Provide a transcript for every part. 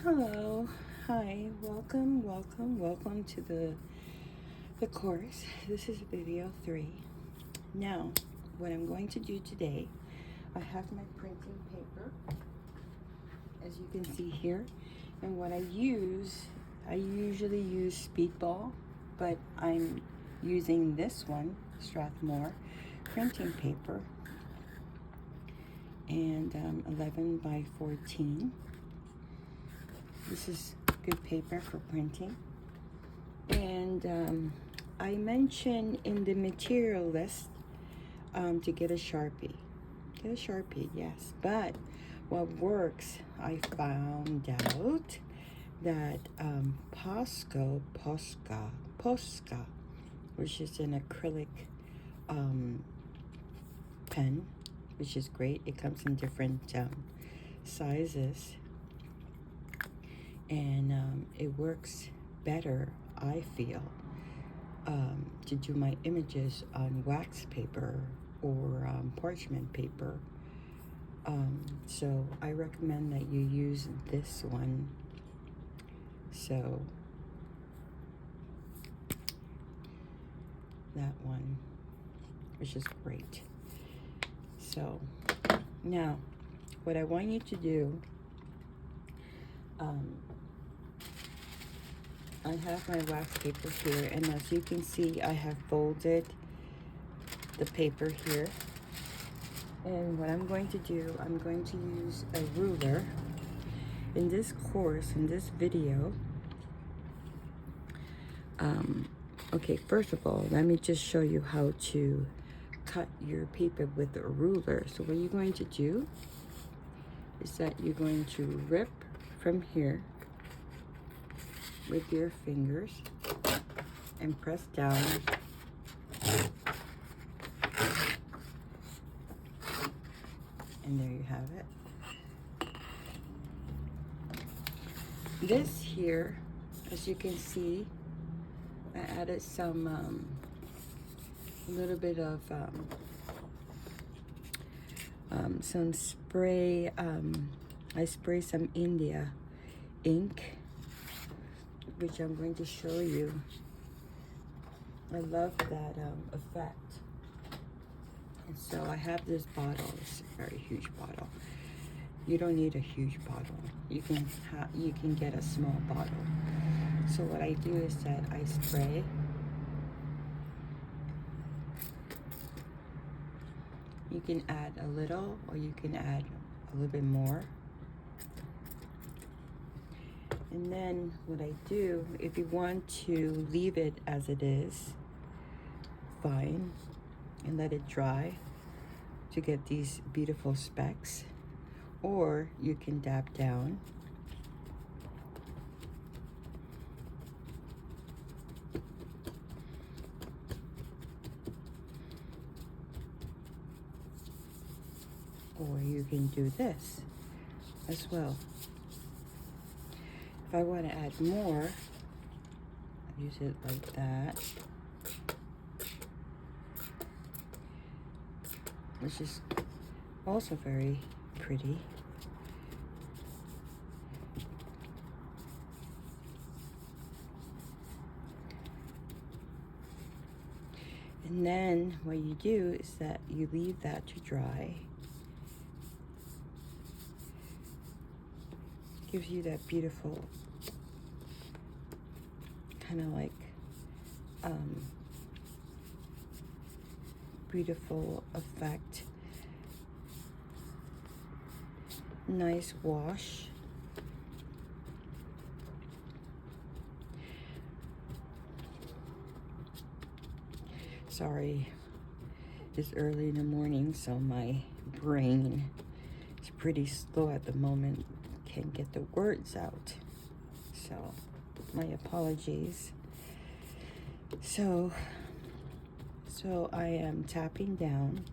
Hello, hi, welcome to the course. This is video 3. Now, what I'm going to do today, I have my printing paper, as you can see here, and what I usually use Speedball, but I'm using this one, Strathmore printing paper, and 11 by 14. This is good paper for printing. And I mentioned in the material list to get a Sharpie. Get a Sharpie, yes. But what works, I found out that Posca, which is an acrylic pen, which is great. It comes in different sizes. And it works better, I feel, to do my images on wax paper or parchment paper. So I recommend that you use this one. So that one, which is great. So now what I want you to do, I have my wax paper here, and as you can see, I have folded the paper here. And what I'm going to do, I'm going to use a ruler. In this course, in this video, okay, first of all, let me just show you how to cut your paper with a ruler. So what you're going to do is that you're going to rip from here with your fingers and press down. And there you have it. This here, as you can see, I added some, a little bit of some spray. I spray some India ink, which I'm going to show you. I love that effect. And so I have this bottle. It's a very huge bottle. You don't need a huge bottle. You can get a small bottle. So what I do is that I spray. You can add a little, or you can add a little bit more. And then what I do, if you want to leave it as it is, fine, and let it dry to get these beautiful specks. Or you can dab down. Or you can do this as well. If I want to add more, I use it like that, which is also very pretty. And then what you do is that you leave that to dry. Gives you that beautiful kind of like beautiful effect. Nice wash. Sorry, it's early in the morning, so my brain is pretty slow at the moment. Can't get the words out, so my apologies. So I am tapping down,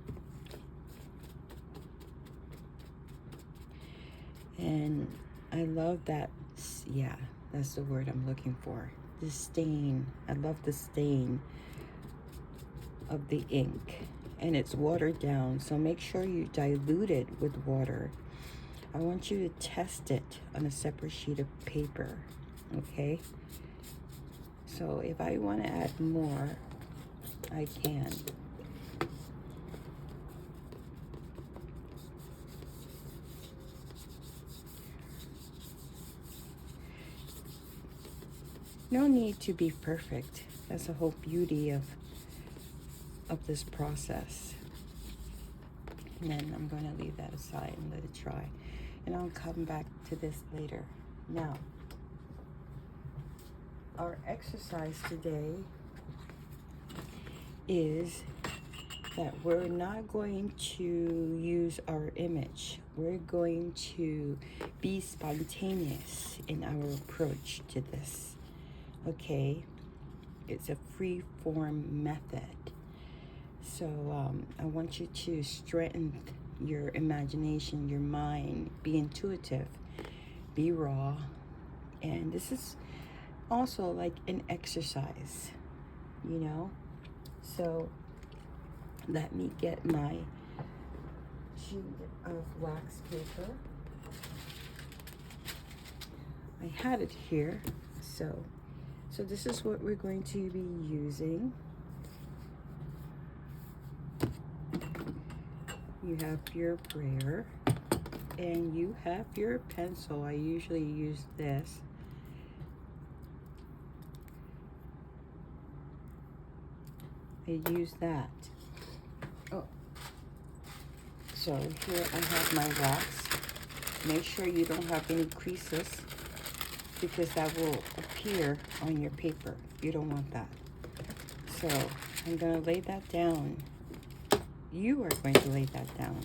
and I love that. Yeah, that's the word I'm looking for. The stain. I love the stain of the ink, and it's watered down, so make sure you dilute it with water. I want you to test it on a separate sheet of paper, okay? So if I want to add more, I can. No need to be perfect. That's the whole beauty of this process. And then I'm going to leave that aside and let it dry. And I'll come back to this later. Now, our exercise today is that we're not going to use our image. We're going to be spontaneous in our approach to this. Okay? It's a free form method. So I want you to strengthen your imagination, your mind, be intuitive, be raw. And this is also like an exercise, you know? So let me get my sheet of wax paper. I had it here. So this is what we're going to be using. You have your brayer and you have your pencil. I usually use this. I use that. Oh, so here I have my wax. Make sure you don't have any creases because that will appear on your paper. You don't want that. So I'm going to lay that down. You are going to lay that down.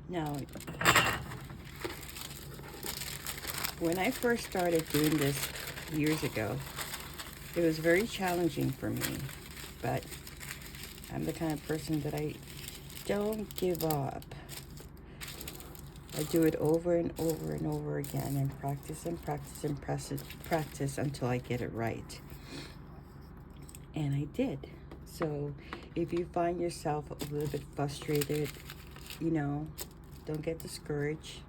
Now, when I first started doing this years ago, it was very challenging for me, but I'm the kind of person that I don't give up. I do it over and over and over again and practice and practice and practice until I get it right. And I did. So if you find yourself a little bit frustrated, you know, don't get discouraged.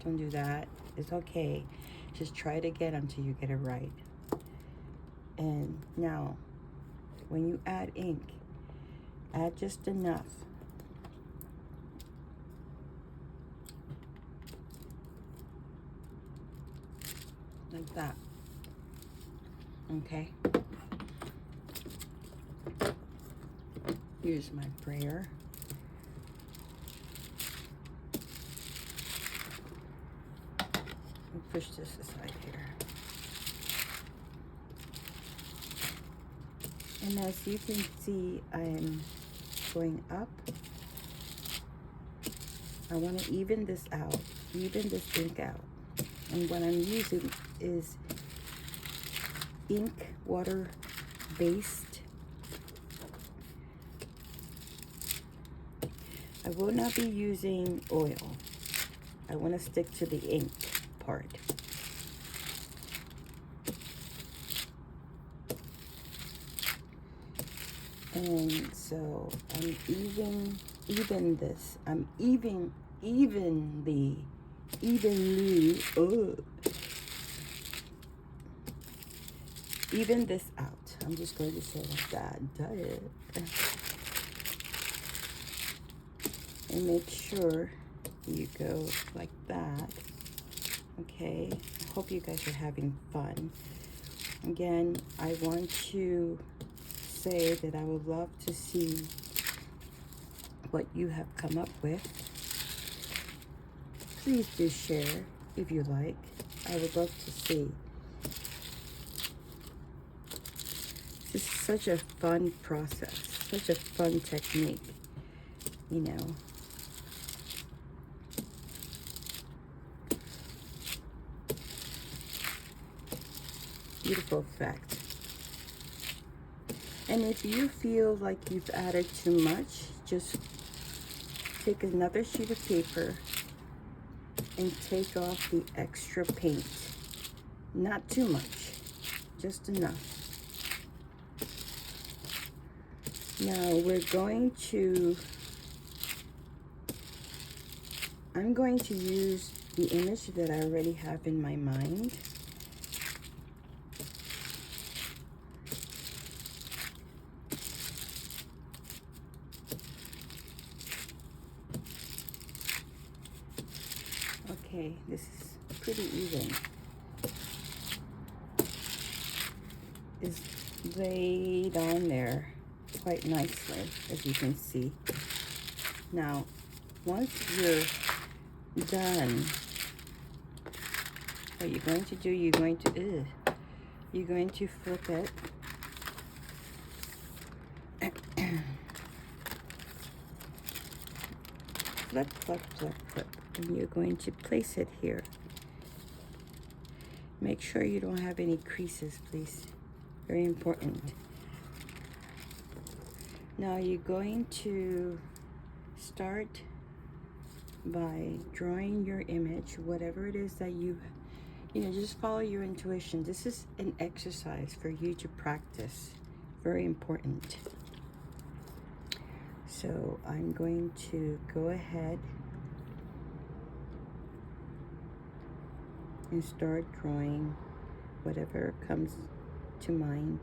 Don't do that. It's okay. Just try it again until you get it right. And now, when you add ink, add just enough. Like that. Okay? Here's my brayer. I'll push this aside here. And as you can see, I'm going up. I want to even this out, even this ink out. And what I'm using is ink water based. I will not be using oil. I want to stick to the ink part. And so I'm even this. I'm evenly, even this out. I'm just going to say like that. And make sure you go like that. Okay. I hope you guys are having fun. Again, I want to say that I would love to see what you have come up with. Please do share if you like. I would love to see. This is such a fun process, such a fun technique, you know. Beautiful effect. And if you feel like you've added too much, just take another sheet of paper and take off the extra paint. Not too much, just enough. Now we're going to I'm going to use the image that I already have in my mind. Okay, this is pretty even. It's laid on there quite nicely, as you can see. Now, once you're done, what you're going to do, you're going to flip it. Flip, flip, flip, flip. And you're going to place it here. Make sure you don't have any creases, please. Very important. Now you're going to start by drawing your image, whatever it is that you know, just follow your intuition. This is an exercise for you to practice. Very important. So I'm going to go ahead and start drawing whatever comes to mind.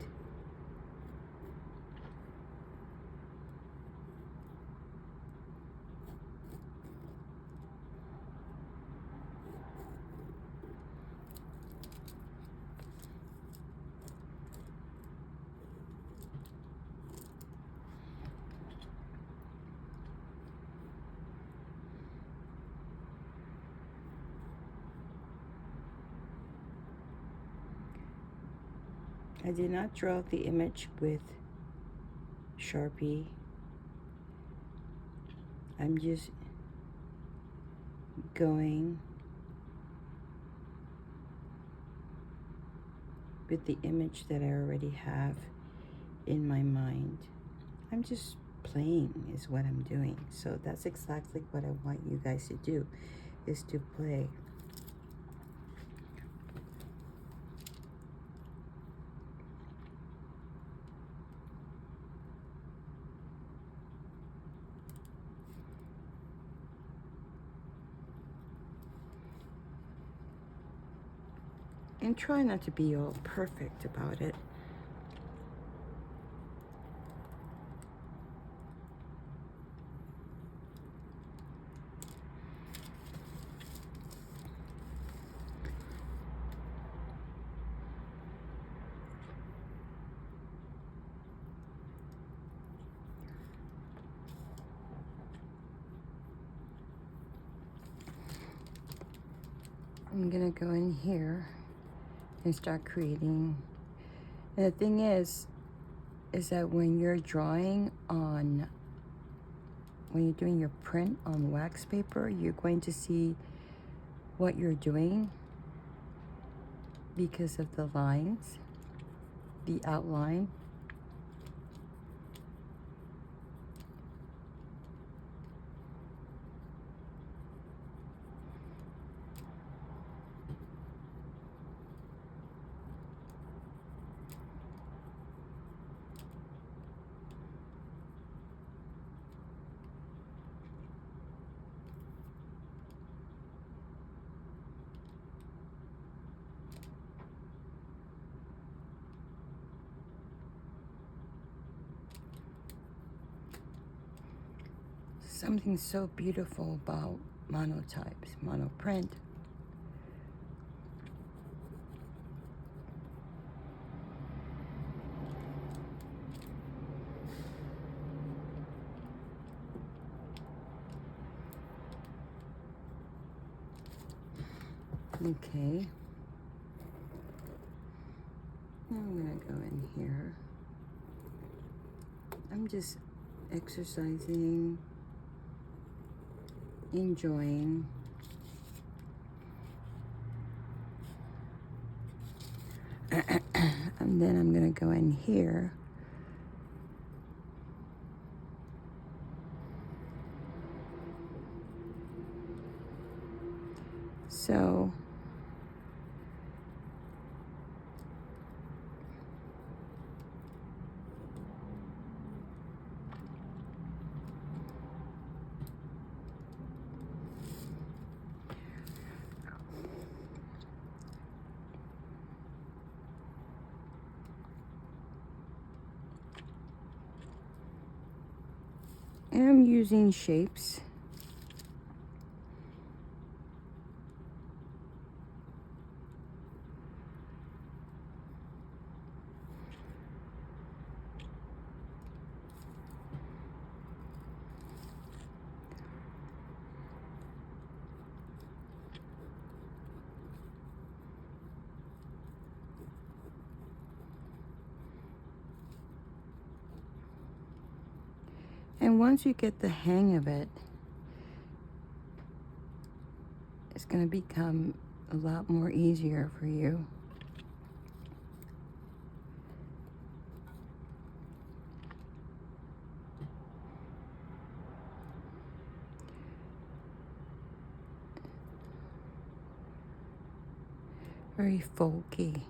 I did not draw the image with Sharpie. I'm just going with the image that I already have in my mind. I'm just playing is what I'm doing. So that's exactly what I want you guys to do, is to play. And try not to be all perfect about it. I'm gonna go in here and start creating. And the thing is that when you're drawing on, when you're doing your print on wax paper, you're going to see what you're doing because of the lines, the outline. Something so beautiful about monotypes, monoprint. Okay. Now I'm gonna go in here. I'm just exercising, enjoying. And then I'm gonna go in here. So And I'm using shapes. And once you get the hang of it, it's going to become a lot more easier for you. Very folky.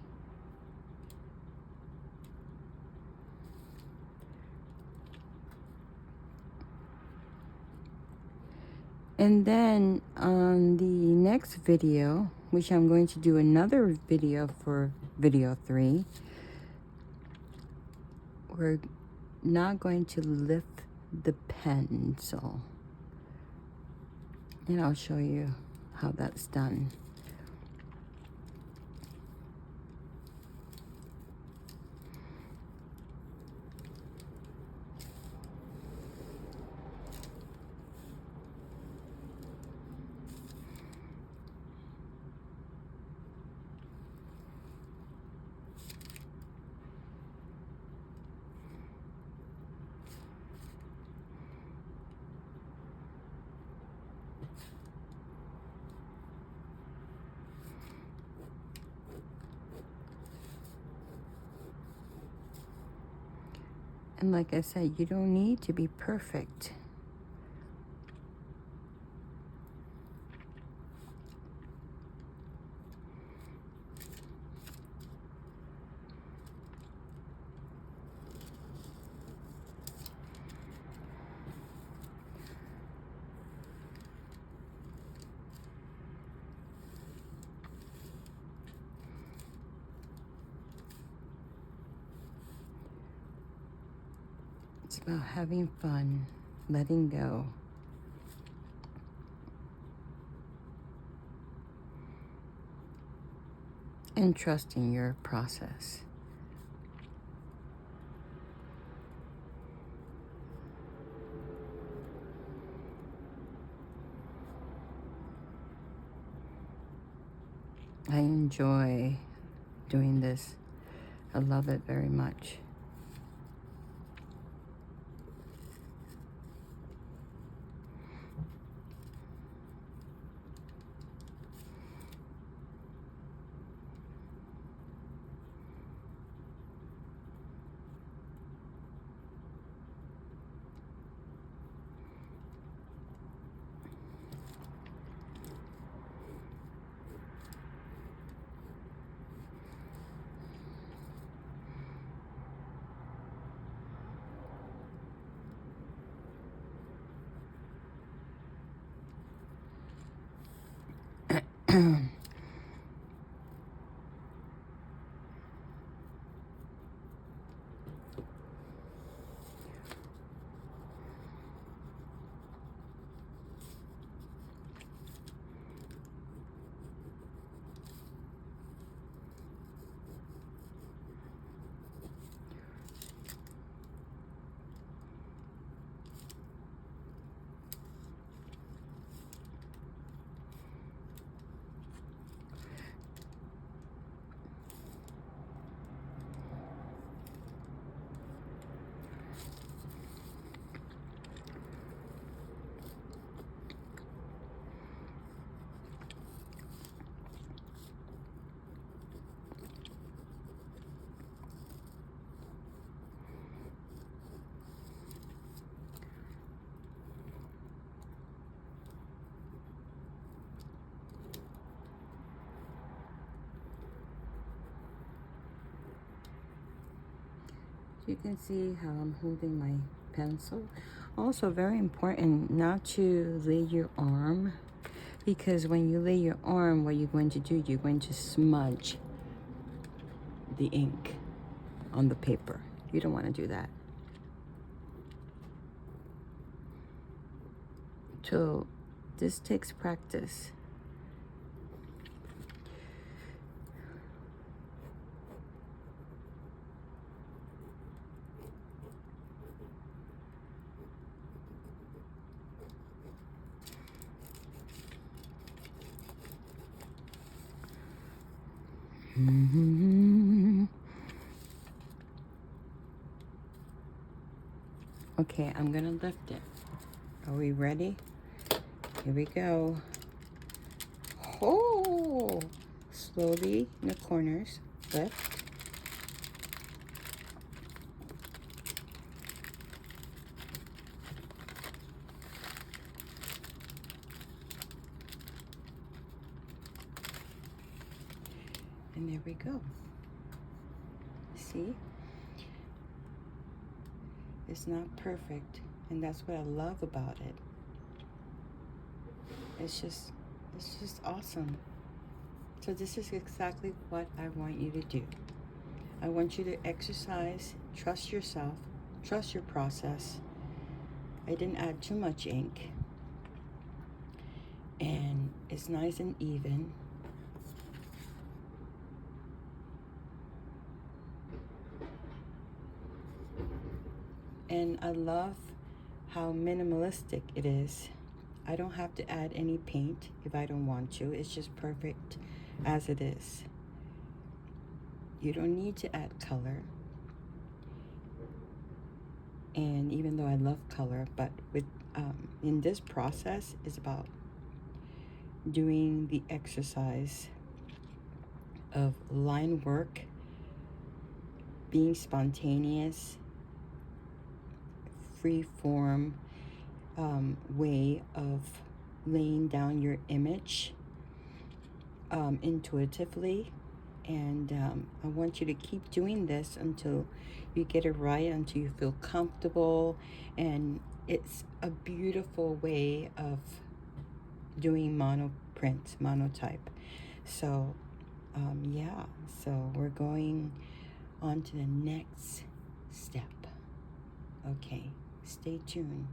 And then on the next video, which I'm going to do another video for video 3, we're not going to lift the pencil. And I'll show you how that's done. And like I said, you don't need to be perfect. It's about having fun, letting go. And trusting your process. I enjoy doing this. I love it very much. You can see how I'm holding my pencil. Also very important not to lay your arm, because when you lay your arm, what you're going to do, you're going to smudge the ink on the paper. You don't want to do that. So this takes practice. Okay, I'm gonna lift it. Are we ready? Here we go. Oh, slowly in the corners, lift. And there we go. See? It's not perfect, and that's what I love about it. It's just awesome. So this is exactly what I want you to do. I want you to exercise, trust yourself, trust your process. I didn't add too much ink, and it's nice and even. And I love how minimalistic it is. I don't have to add any paint if I don't want to. It's just perfect as it is. You don't need to add color. And even though I love color, but with in this process is about doing the exercise of line work, being spontaneous, free form way of laying down your image intuitively. And I want you to keep doing this until you get it right, until you feel comfortable. And it's a beautiful way of doing monoprint, monotype. So yeah, so we're going on to the next step. Okay, stay tuned,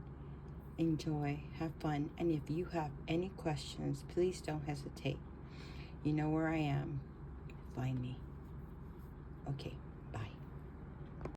enjoy, have fun, and if you have any questions, please don't hesitate. You know where I am. Find me. Okay.